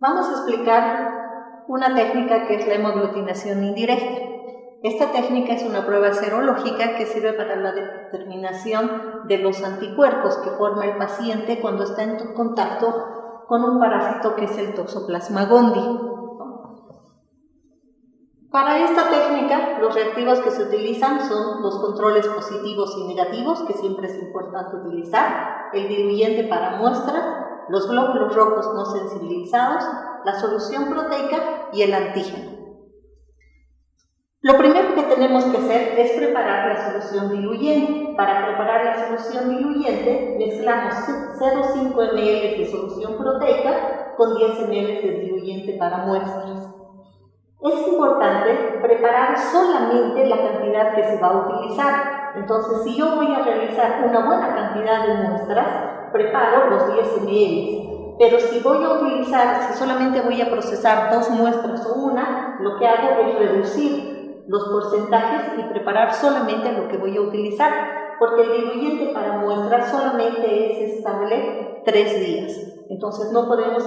Vamos a explicar una técnica que es la hemoaglutinación indirecta. Esta técnica es una prueba serológica que sirve para la determinación de los anticuerpos que forma el paciente cuando está en contacto con un parásito que es el Toxoplasma gondii. Para esta técnica, los reactivos que se utilizan son los controles positivos y negativos, que siempre es importante utilizar, el diluyente para muestras, los glóbulos rojos no sensibilizados, la solución proteica y el antígeno. Lo primero que tenemos que hacer es preparar la solución diluyente. Para preparar la solución diluyente, mezclamos 0,5 ml de solución proteica con 10 ml de diluyente para muestras. Es importante preparar solamente la cantidad que se va a utilizar. Entonces, si yo voy a realizar una buena cantidad de muestras, preparo los 10 ml. Pero si voy a utilizar, si solamente voy a procesar 2 muestras o una, lo que hago es reducir los porcentajes y preparar solamente lo que voy a utilizar, porque el diluyente para muestras solamente es estable 3 días. Entonces no podemos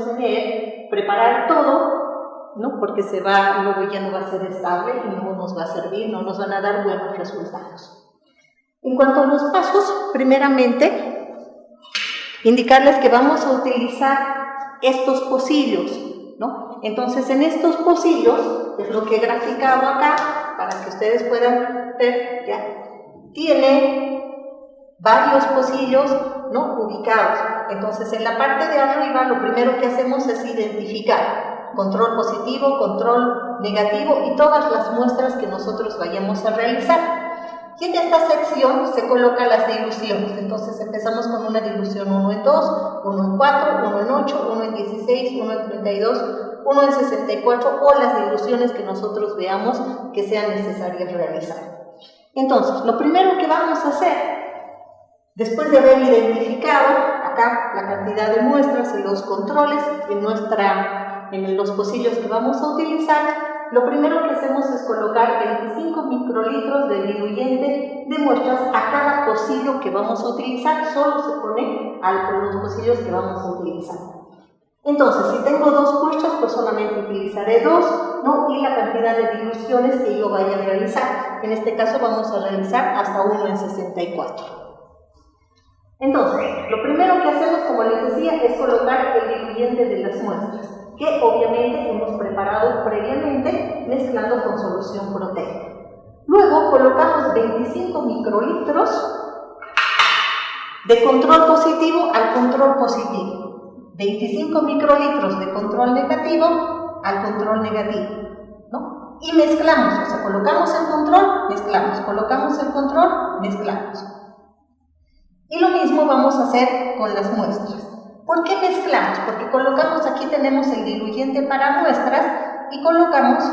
preparar todo, ¿no? Porque luego ya no va a ser estable y no nos va a servir, no nos van a dar buenos resultados. En cuanto a los pasos, primeramente, indicarles que vamos a utilizar estos pocillos, ¿no? Entonces, en estos pocillos, es lo que he graficado acá, para que ustedes puedan ver, ya, tiene varios pocillos, ¿no?, ubicados. Entonces, en la parte de arriba, lo primero que hacemos es identificar control positivo, control negativo y todas las muestras que nosotros vayamos a realizar. Y en esta sección se colocan las diluciones. Entonces empezamos con una dilución 1 en 2, 1 en 4, 1 en 8, 1 en 16, 1 en 32, 1 en 64 o las diluciones que nosotros veamos que sean necesarias realizar. Entonces, lo primero que vamos a hacer, después de haber identificado acá la cantidad de muestras y los controles en los pocillos que vamos a utilizar, lo primero que hacemos es colocar 25 microlitros de diluyente de muestras a cada pocillo que vamos a utilizar. Solo se pone a los pocillos que vamos a utilizar. Entonces, si tengo 2 muestras, pues solamente utilizaré 2, ¿no? Y la cantidad de diluciones que yo vaya a realizar. En este caso vamos a realizar hasta 1 en 64. Entonces, lo primero que hacemos, como les decía, es colocar el diluyente de las muestras, que obviamente hemos preparado previamente mezclando con solución proteica. Luego colocamos 25 microlitros de control positivo al control positivo, 25 microlitros de control negativo al control negativo, ¿no? Y mezclamos, o sea, colocamos el control, mezclamos, colocamos el control, mezclamos. Y lo mismo vamos a hacer con las muestras. ¿Por qué mezclamos? Porque colocamos, aquí tenemos el diluyente para muestras y colocamos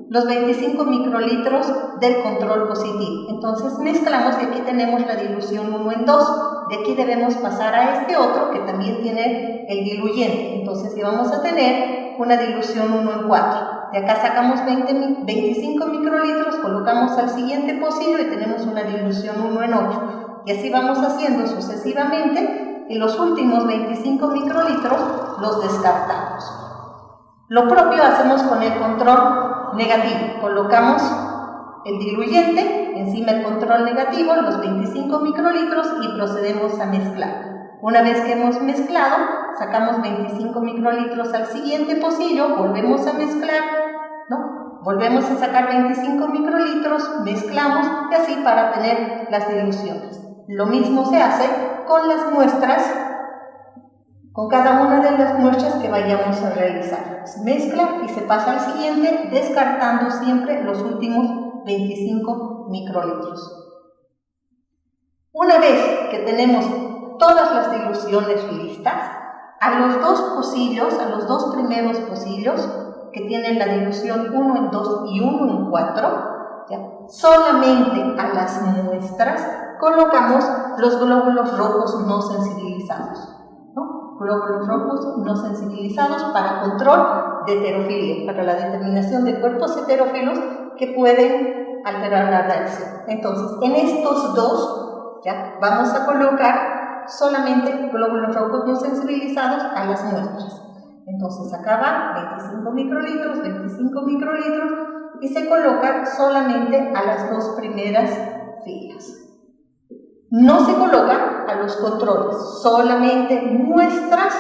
los 25 microlitros del control positivo. Entonces mezclamos y aquí tenemos la dilución 1 en 2. De aquí debemos pasar a este otro que también tiene el diluyente. Entonces si vamos a tener una dilución 1 en 4. De acá sacamos 25 microlitros, colocamos al siguiente pocillo y tenemos una dilución 1 en 8. Y así vamos haciendo sucesivamente. Y los últimos 25 microlitros los descartamos. Lo propio hacemos con el control negativo. Colocamos el diluyente, encima el control negativo, los 25 microlitros y procedemos a mezclar. Una vez que hemos mezclado, sacamos 25 microlitros al siguiente pocillo, volvemos a mezclar, ¿no? Volvemos a sacar 25 microlitros, mezclamos y así para tener las diluciones. Lo mismo se hace con las muestras, con cada una de las muestras que vayamos a realizar. Se mezcla y se pasa al siguiente, descartando siempre los últimos 25 microlitros. Una vez que tenemos todas las diluciones listas, a los 2 pocillos, a los 2 primeros pocillos, que tienen la dilución 1 en 2 y 1 en 4, ¿ya? Solamente a las muestras colocamos los glóbulos rojos no sensibilizados, ¿no? Glóbulos rojos no sensibilizados para control de heterofilia, para la determinación de cuerpos heterófilos que pueden alterar la reacción. Entonces, en estos 2, ¿ya?, vamos a colocar solamente glóbulos rojos no sensibilizados a las muestras. Entonces acá va 25 microlitros y se coloca solamente a las dos primeras filas. No se coloca a los controles, solamente muestras,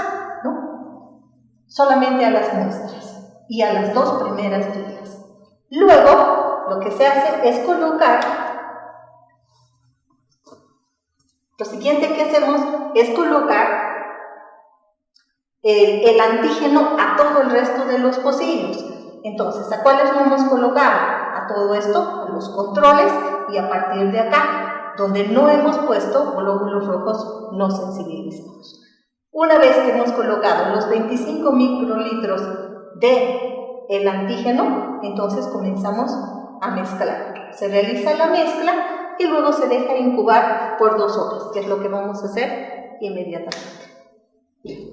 ¿no? Solamente a las muestras y a las dos primeras filas. Luego, lo que se hace es colocar, lo siguiente que hacemos es colocar el antígeno a todo el resto de los pocillos. Entonces, ¿a cuáles lo hemos colocado? A todo esto, a los controles, y a partir de acá, donde no hemos puesto glóbulos rojos no sensibilizados. Una vez que hemos colocado los 25 microlitros del antígeno, entonces comenzamos a mezclar. Se realiza la mezcla y luego se deja incubar por 2 horas, que es lo que vamos a hacer inmediatamente.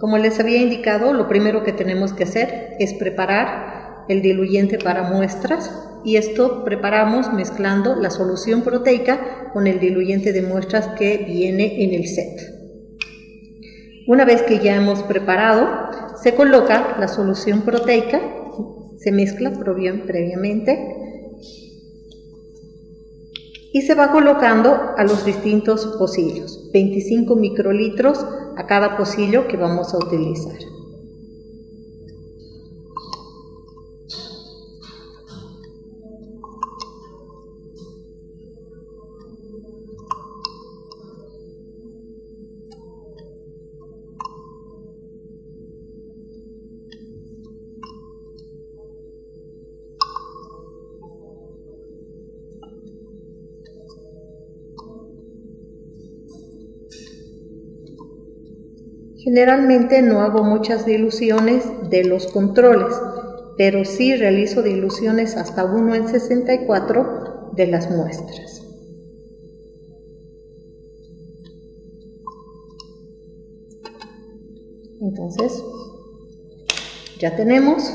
Como les había indicado, lo primero que tenemos que hacer es preparar el diluyente para muestras, y esto preparamos mezclando la solución proteica con el diluyente de muestras que viene en el set. Una vez que ya hemos preparado, se coloca la solución proteica, se mezcla previamente y se va colocando a los distintos pocillos, 25 microlitros a cada pocillo que vamos a utilizar. Generalmente no hago muchas diluciones de los controles, pero sí realizo diluciones hasta 1:64 de las muestras. Entonces, ya tenemos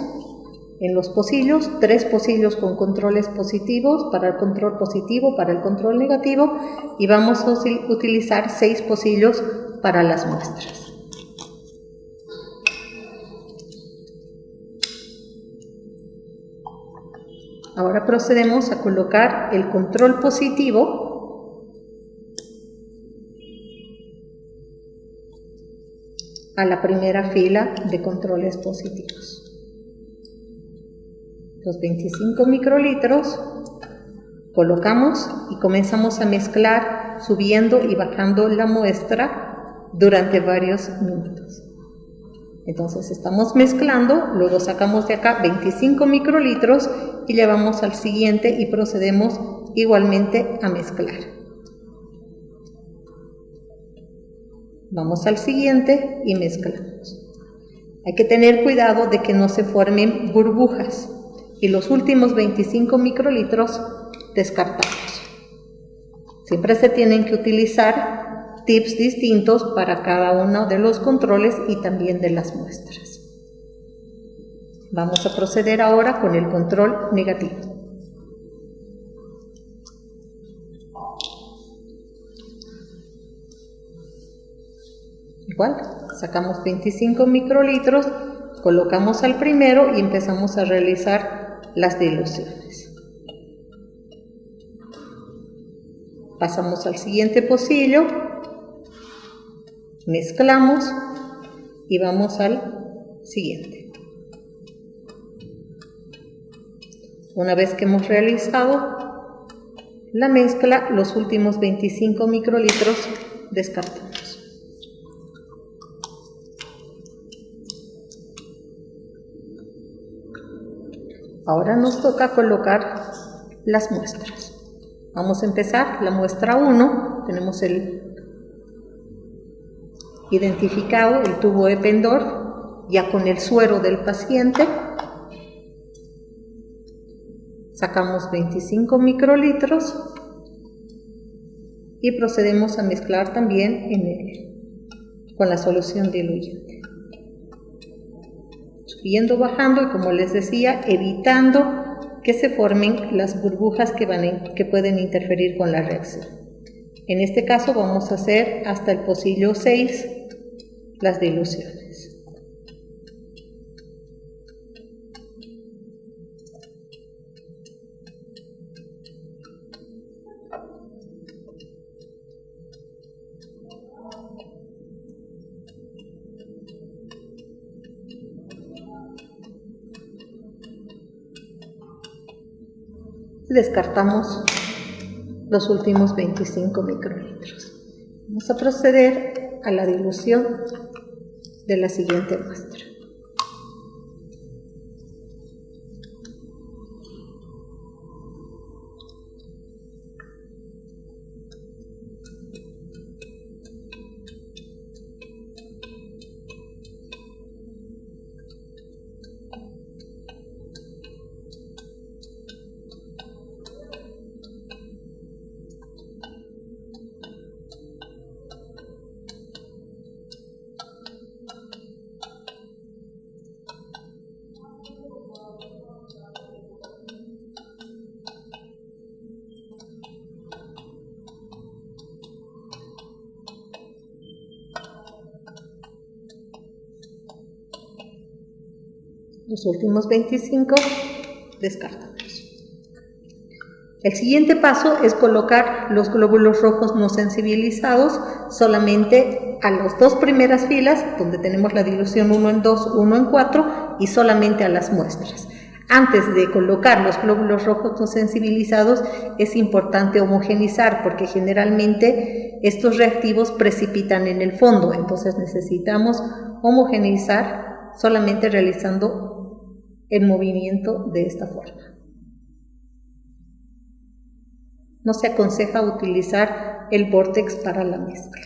en los pocillos 3 pocillos con controles positivos para el control positivo, para el control negativo, y vamos a utilizar 6 pocillos para las muestras. Ahora procedemos a colocar el control positivo a la primera fila de controles positivos. Los 25 microlitros colocamos y comenzamos a mezclar subiendo y bajando la muestra durante varios minutos. Entonces estamos mezclando, luego sacamos de acá 25 microlitros y llevamos al siguiente y procedemos igualmente a mezclar. Vamos al siguiente y mezclamos. Hay que tener cuidado de que no se formen burbujas y los últimos 25 microlitros descartamos. Siempre se tienen que utilizar tips distintos para cada uno de los controles y también de las muestras. Vamos a proceder ahora con el control negativo. Igual, sacamos 25 microlitros, colocamos al primero y empezamos a realizar las diluciones. Pasamos al siguiente pocillo, mezclamos y vamos al siguiente. Una vez que hemos realizado la mezcla, los últimos 25 microlitros descartamos. Ahora nos toca colocar las muestras. Vamos a empezar la muestra 1, tenemos el identificado, el tubo Eppendorf, ya con el suero del paciente. Sacamos 25 microlitros y procedemos a mezclar también con la solución diluyente. Subiendo, bajando y, como les decía, evitando que se formen las burbujas que pueden interferir con la reacción. En este caso vamos a hacer hasta el pocillo 6 las diluciones. y descartamos los últimos 25 microlitros. Vamos a proceder a la dilución de la siguiente muestra. Los últimos 25 descartamos. El siguiente paso es colocar los glóbulos rojos no sensibilizados solamente a las dos primeras filas, donde tenemos la dilución 1 en 2, 1 en 4, y solamente a las muestras. Antes de colocar los glóbulos rojos no sensibilizados, es importante homogenizar, porque generalmente estos reactivos precipitan en el fondo, entonces necesitamos homogeneizar solamente realizando el movimiento de esta forma. No se aconseja utilizar el vórtex para la mezcla.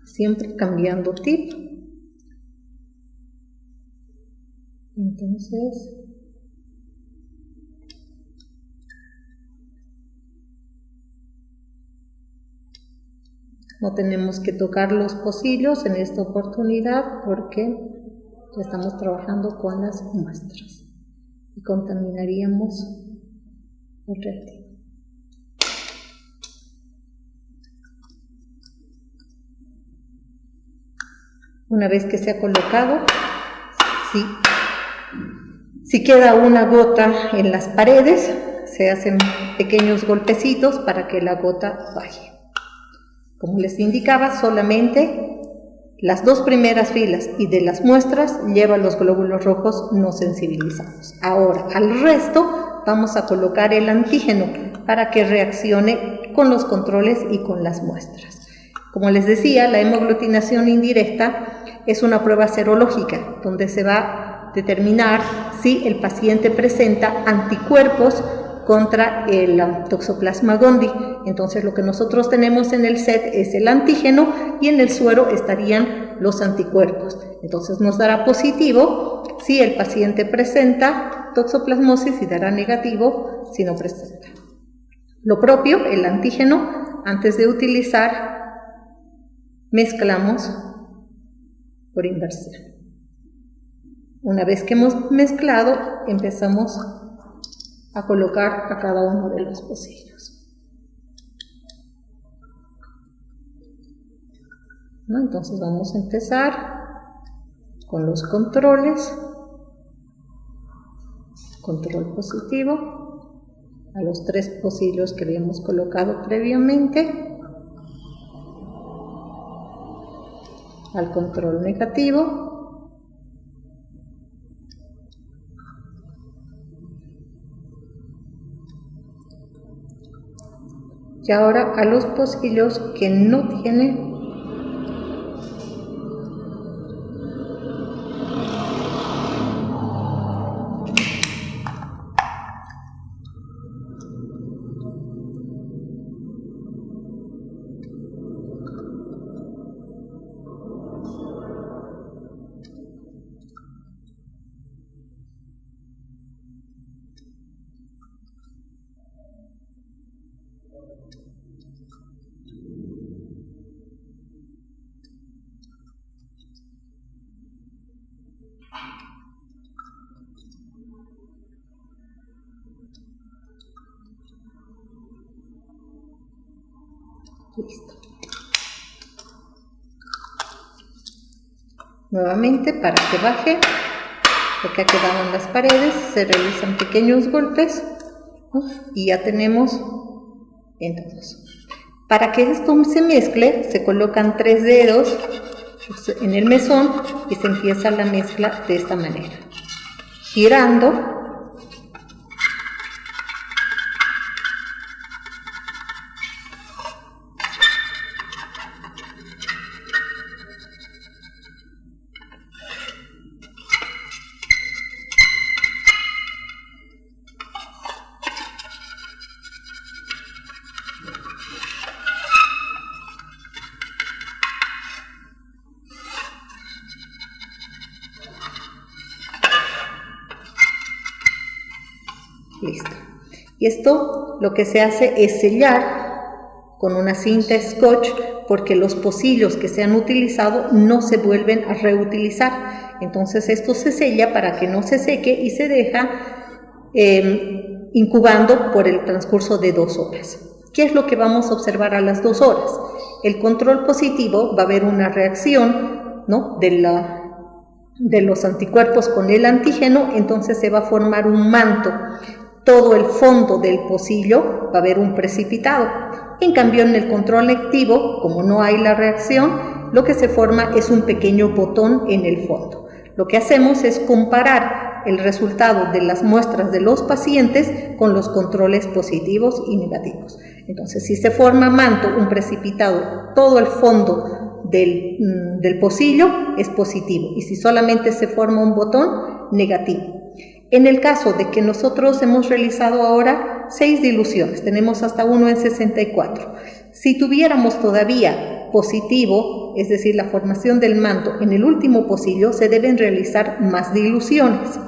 Siempre cambiando tip. Entonces, no tenemos que tocar los pocillos en esta oportunidad porque ya estamos trabajando con las muestras y contaminaríamos el reactivo. Una vez que se ha colocado, si queda una gota en las paredes, se hacen pequeños golpecitos para que la gota baje. Como les indicaba, solamente las dos primeras filas y de las muestras llevan los glóbulos rojos no sensibilizados. Ahora, al resto vamos a colocar el antígeno para que reaccione con los controles y con las muestras. Como les decía, la hemoaglutinación indirecta es una prueba serológica donde se va a determinar si el paciente presenta anticuerpos contra el Toxoplasma gondii. Entonces lo que nosotros tenemos en el set es el antígeno y en el suero estarían los anticuerpos. Entonces nos dará positivo si el paciente presenta toxoplasmosis y dará negativo si no presenta. Lo propio, el antígeno, antes de utilizar, mezclamos por inversión. Una vez que hemos mezclado, empezamos a colocar a cada uno de los pocillos. ¿No? Entonces vamos a empezar con los controles. Control positivo a los 3 pocillos que habíamos colocado previamente. Al control negativo. Y ahora a los pocillos que no tienen listo. Nuevamente, para que baje, porque ha quedado en las paredes, se realizan pequeños golpes, ¿no? Y ya tenemos entonces. Para que esto se mezcle, se colocan 3 dedos en el mesón y se empieza la mezcla de esta manera. girando. Listo. Y esto lo que se hace es sellar con una cinta scotch, porque los pocillos que se han utilizado no se vuelven a reutilizar. Entonces esto se sella para que no se seque y se deja incubando por el transcurso de 2 horas. ¿Qué es lo que vamos a observar a las 2 horas? El control positivo, va a haber una reacción, ¿no?, de los anticuerpos con el antígeno, entonces se va a formar un manto. Todo el fondo del pocillo va a haber un precipitado. En cambio, en el control negativo, como no hay la reacción, lo que se forma es un pequeño botón en el fondo. Lo que hacemos es comparar el resultado de las muestras de los pacientes con los controles positivos y negativos. Entonces, si se forma manto, un precipitado, todo el fondo del pocillo es positivo, y si solamente se forma un botón, negativo. En el caso de que nosotros hemos realizado ahora 6 diluciones, tenemos hasta 1 en 64. Si tuviéramos todavía positivo, es decir, la formación del manto en el último pocillo, se deben realizar más diluciones.